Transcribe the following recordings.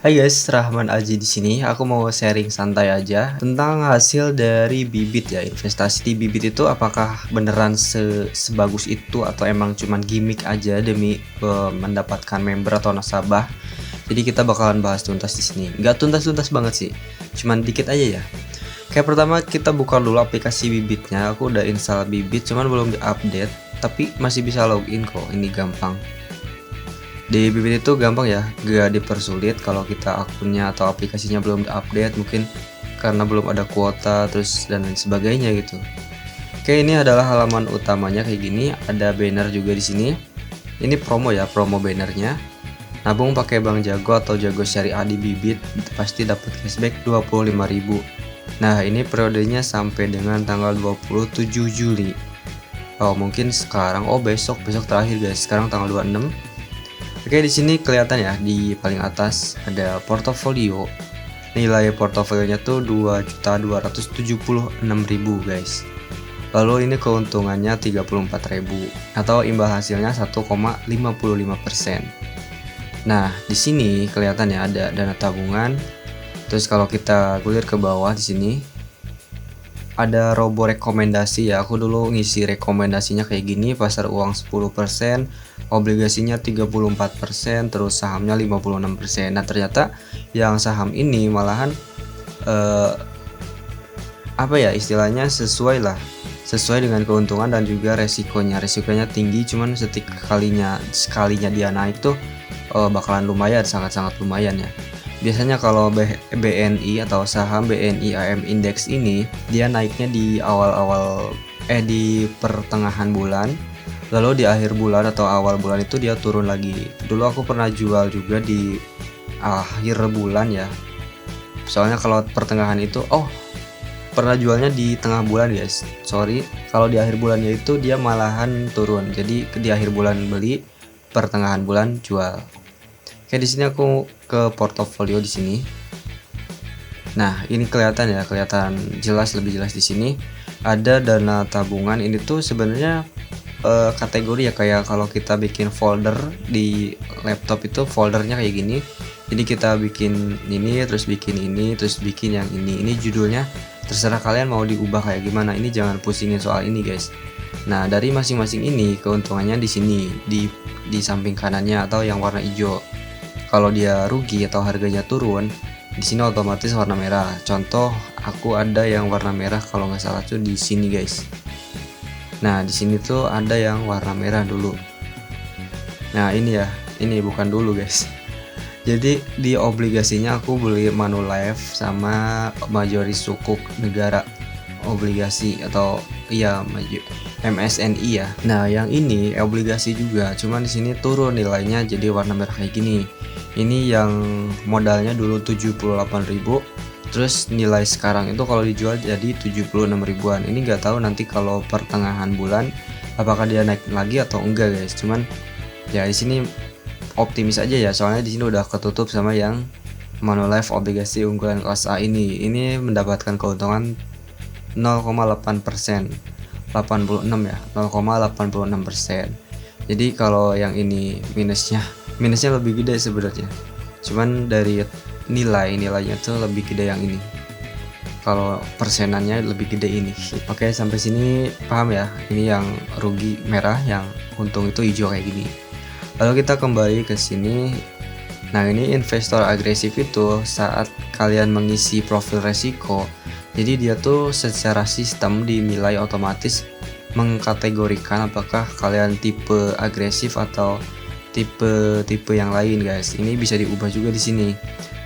Hai guys, Rahman Aji di sini. Aku mau sharing santai aja tentang hasil dari bibit ya. Investasi di bibit itu apakah beneran sebagus itu atau emang cuman gimmick aja demi mendapatkan member atau nasabah. Jadi kita bakalan bahas tuntas di sini. Nggak tuntas-tuntas banget sih, cuman dikit aja ya. Kayak pertama kita buka dulu aplikasi bibitnya. Aku udah install bibit, cuman belum diupdate. Tapi masih bisa login kok. Ini gampang. Di bibit itu gampang ya, gak dipersulit kalau kita akunnya atau aplikasinya belum update, mungkin karena belum ada kuota terus dan lain sebagainya gitu. Oke, ini adalah halaman utamanya kayak gini, ada banner juga di sini. Ini promo ya, promo bannernya. Nabung pakai Bank Jago atau Jago Syariah di bibit pasti dapat cashback 25.000. Nah, ini periodenya sampai dengan tanggal 27 Juli. Oh, mungkin sekarang, besok terakhir guys. Sekarang tanggal 26. Oke, di sini kelihatan ya di paling atas ada portofolio. Nilai portofolionya tuh 2.276.000 guys. Lalu ini keuntungannya 34.000 atau imbal hasilnya 1,55%. Nah, di sini kelihatan ya ada dana tabungan. Terus kalau kita gulir ke bawah di sini ada robo rekomendasi ya. Aku dulu ngisi rekomendasinya kayak gini, pasar uang 10%, obligasinya 34%, terus sahamnya 56%. Nah, ternyata yang saham ini malahan apa ya istilahnya sesuai dengan keuntungan dan juga resikonya tinggi, cuman sekalinya dia naik tuh bakalan lumayan, sangat-sangat lumayan ya. Biasanya kalau BNI atau saham BNI AM Index ini dia naiknya di di pertengahan bulan, lalu di akhir bulan atau awal bulan itu dia turun lagi. Dulu aku pernah jual juga di akhir bulan ya. Soalnya kalau pertengahan itu pernah jualnya di tengah bulan guys. Sorry, kalau di akhir bulannya itu dia malahan turun. Jadi di akhir bulan beli, pertengahan bulan jual. Oke, di sini aku ke portofolio di sini. Nah, ini kelihatan ya, kelihatan lebih jelas di sini. Ada dana tabungan. Ini tuh sebenarnya kategori ya, kayak kalau kita bikin folder di laptop itu foldernya kayak gini. Jadi kita bikin ini, terus bikin ini, terus bikin yang ini. Ini judulnya terserah kalian mau diubah kayak gimana. Ini jangan pusingin soal ini guys. Nah, dari masing-masing ini keuntungannya di sini di samping kanannya atau yang warna hijau. Kalau dia rugi atau harganya turun, di sini otomatis warna merah. Contoh, aku ada yang warna merah kalau nggak salah tuh di sini guys. Nah, di sini tuh ada yang warna merah dulu. Nah, ini ya, ini bukan dulu guys. Jadi di obligasinya aku beli Manulife sama Majoris Sukuk Negara obligasi atau MSNI ya. Nah, yang ini obligasi juga, cuman di sini turun nilainya jadi warna merah kayak gini. Ini yang modalnya dulu 78.000, terus nilai sekarang itu kalau dijual jadi 76 ribuan. Ini nggak tahu nanti kalau pertengahan bulan apakah dia naik lagi atau enggak guys. Cuman ya di sini optimis aja ya, soalnya di sini udah ketutup sama yang Manulife obligasi unggulan kelas A ini. Ini mendapatkan keuntungan 0,8%, 86 ya, 0,86%. Jadi kalau yang ini minusnya lebih gede sebenarnya. Cuman dari nilainya tuh lebih gede yang ini. Kalau persenannya lebih gede ini. Oke, sampai sini paham ya? Ini yang rugi merah, yang untung itu hijau kayak gini. Lalu kita kembali ke sini. Nah, ini investor agresif itu saat kalian mengisi profil resiko. Jadi dia tuh secara sistem dinilai otomatis mengkategorikan apakah kalian tipe agresif atau tipe yang lain guys. Ini bisa diubah juga di sini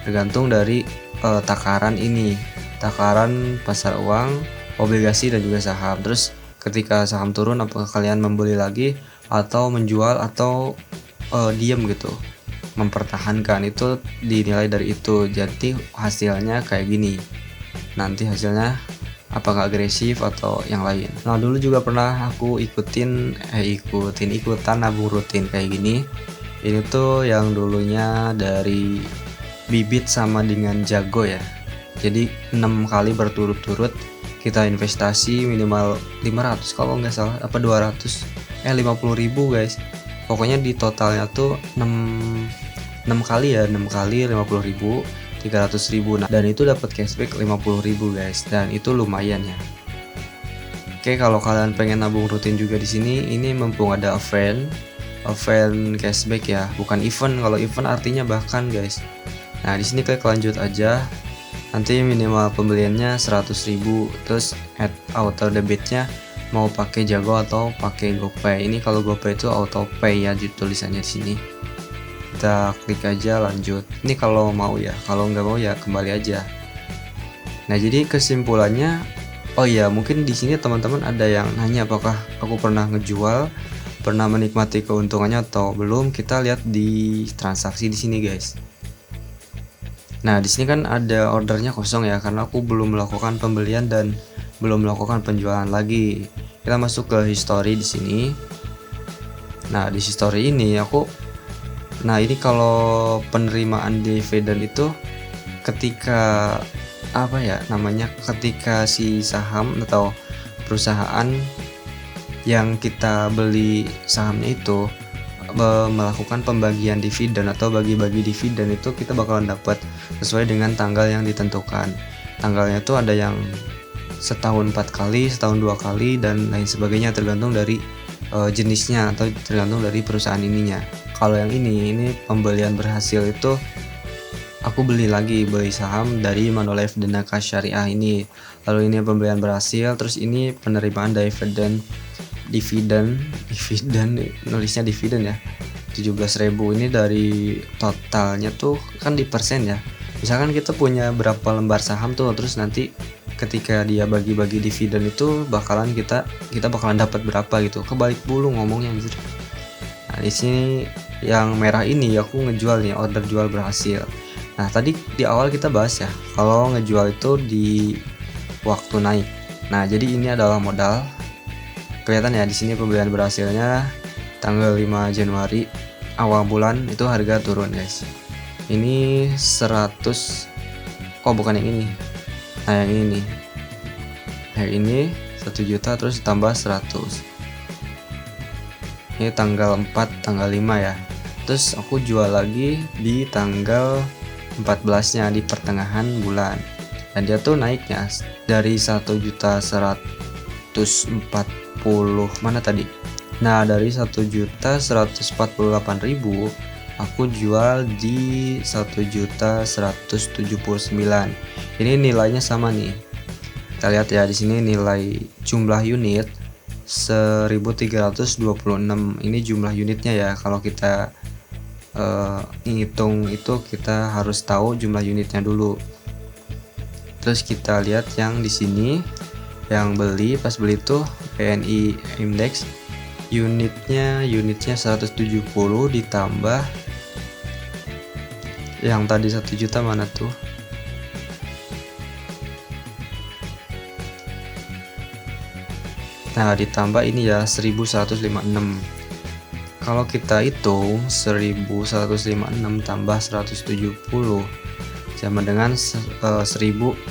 tergantung dari takaran ini, takaran pasar uang, obligasi dan juga saham. Terus ketika saham turun apakah kalian membeli lagi atau menjual atau diam gitu, mempertahankan. Itu dinilai dari itu. Jadi hasilnya kayak gini. Nanti hasilnya apakah agresif atau yang lain. Nah, dulu juga pernah aku ikutan nabung rutin kayak gini. Ini tuh yang dulunya dari bibit sama dengan jago ya. Jadi 6 kali berturut-turut kita investasi minimal 500 kalau nggak salah, apa 200 50.000 guys. Pokoknya di totalnya tuh 6 kali ya, 6 kali 50.000, 300.000. Nah, dan itu dapat cashback 50.000 guys, dan itu lumayan ya. Oke, kalau kalian pengen nabung rutin juga di sini, ini mumpung ada event cashback ya, bukan event. Kalau event artinya bahkan guys. Nah, di sini klik lanjut aja. Nanti minimal pembeliannya 100.000, terus add auto debitnya mau pakai Jago atau pakai GoPay. Ini kalau GoPay itu auto pay ya tulisannya di sini. Kita klik aja lanjut. Ini kalau mau ya, kalau nggak mau ya kembali aja. Nah, jadi kesimpulannya, oh ya, mungkin di sini teman-teman ada yang nanya apakah aku pernah ngejual, pernah menikmati keuntungannya atau belum. Kita lihat di transaksi di sini, guys. Nah, di sini kan ada ordernya kosong ya, karena aku belum melakukan pembelian dan belum melakukan penjualan lagi. Kita masuk ke history di sini. Nah, di history ini ini kalau penerimaan dividen itu ketika ketika si saham atau perusahaan yang kita beli sahamnya itu melakukan pembagian dividen atau bagi-bagi dividen, itu kita bakalan dapat sesuai dengan tanggal yang ditentukan. Tanggalnya itu ada yang setahun 4 kali, setahun 2 kali, dan lain sebagainya, tergantung dari jenisnya atau tergantung dari perusahaan ininya. Kalau yang ini pembelian berhasil itu aku beli saham dari Manulife Dhanaka Syariah ini. Lalu ini pembelian berhasil, terus ini penerimaan dividen nulisnya dividen ya, 17.000. Ini dari totalnya tuh kan di persen ya. Misalkan kita punya berapa lembar saham tuh, terus nanti ketika dia bagi-bagi dividen itu kita bakalan dapat berapa gitu. Kebalik bulu ngomongnya anjir. Nah, di sini yang merah ini aku ngejual nih, order jual berhasil. Nah, tadi di awal kita bahas ya, kalau ngejual itu di waktu naik. Nah, jadi ini adalah modal. Kelihatan ya di sini pembelian berhasilnya tanggal 5 Januari awal bulan itu harga turun, guys. Ini 100. Oh, bukan yang ini. Nah, yang ini. Yang ini 1 juta terus tambah 100. Ini tanggal 4, tanggal 5 ya. Terus aku jual lagi di tanggal 14-nya di pertengahan bulan, dan dia tuh naiknya dari 1.140 mana tadi. Nah, dari 1.148.000 aku jual di 1.179. Ini nilainya sama nih. Kita lihat ya di sini nilai jumlah unit 1.326. Ini jumlah unitnya ya. Kalau kita ngitung itu kita harus tahu jumlah unitnya dulu. Terus kita lihat yang di sini yang pas beli tuh PNI Index unitnya 170 ditambah yang tadi 1 juta mana tuh. Nah, ditambah ini ya 1.156. Kalau kita hitung 1.156 tambah 170 sama dengan 1.326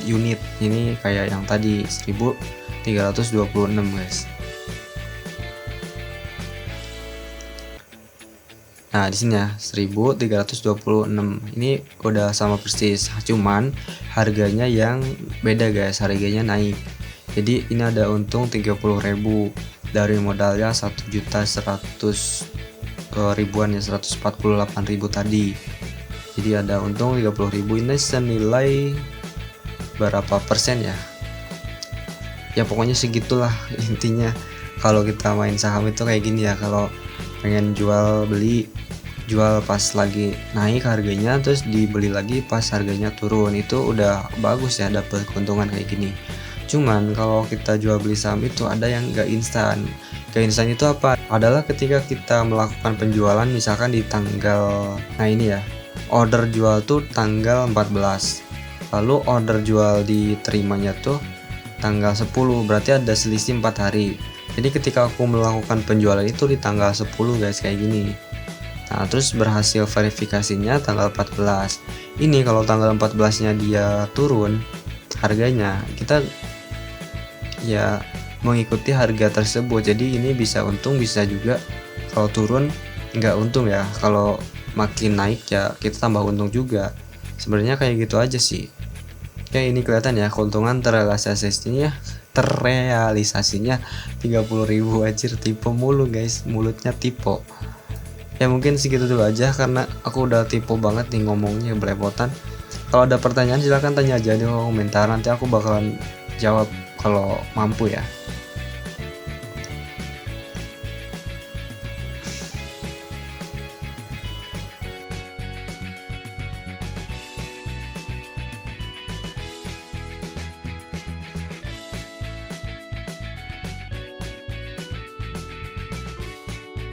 unit. Ini kayak yang tadi 1.326, guys. Nah, di sini ya 1.326. Ini udah sama persis, cuman harganya yang beda, guys. Harganya naik. Jadi ini ada untung 30.000 dari modalnya 1.100.000-an ya, 148.000 tadi. Jadi ada untung 30.000. Ini senilai berapa persen ya? Ya pokoknya segitulah intinya. Kalau kita main saham itu kayak gini ya, kalau pengen jual pas lagi naik harganya, terus dibeli lagi pas harganya turun, itu udah bagus ya, dapat keuntungan kayak gini. Cuman kalau kita jual beli saham itu ada yang gak instan. Gak instan itu apa? Adalah ketika kita melakukan penjualan misalkan di tanggal, nah ini ya, order jual tuh tanggal 14, lalu order jual diterimanya tuh tanggal 10, berarti ada selisih 4 hari. Jadi ketika aku melakukan penjualan itu di tanggal 10, guys, kayak gini. Nah, terus berhasil verifikasinya tanggal 14. Ini kalau tanggal 14 nya dia turun harganya, kita ya mengikuti harga tersebut. Jadi ini bisa untung, bisa juga kalau turun nggak untung ya, kalau makin naik ya kita tambah untung juga. Sebenarnya kayak gitu aja sih. Oke, ini kelihatan ya keuntungan terrealisasinya 30.000 anjir, tipe mulu guys, mulutnya tipe. Ya mungkin segitu dulu aja karena aku udah tipe banget nih ngomongnya, belepotan. Kalau ada pertanyaan silahkan tanya aja di komentar, nanti aku bakalan jawab kalau mampu ya.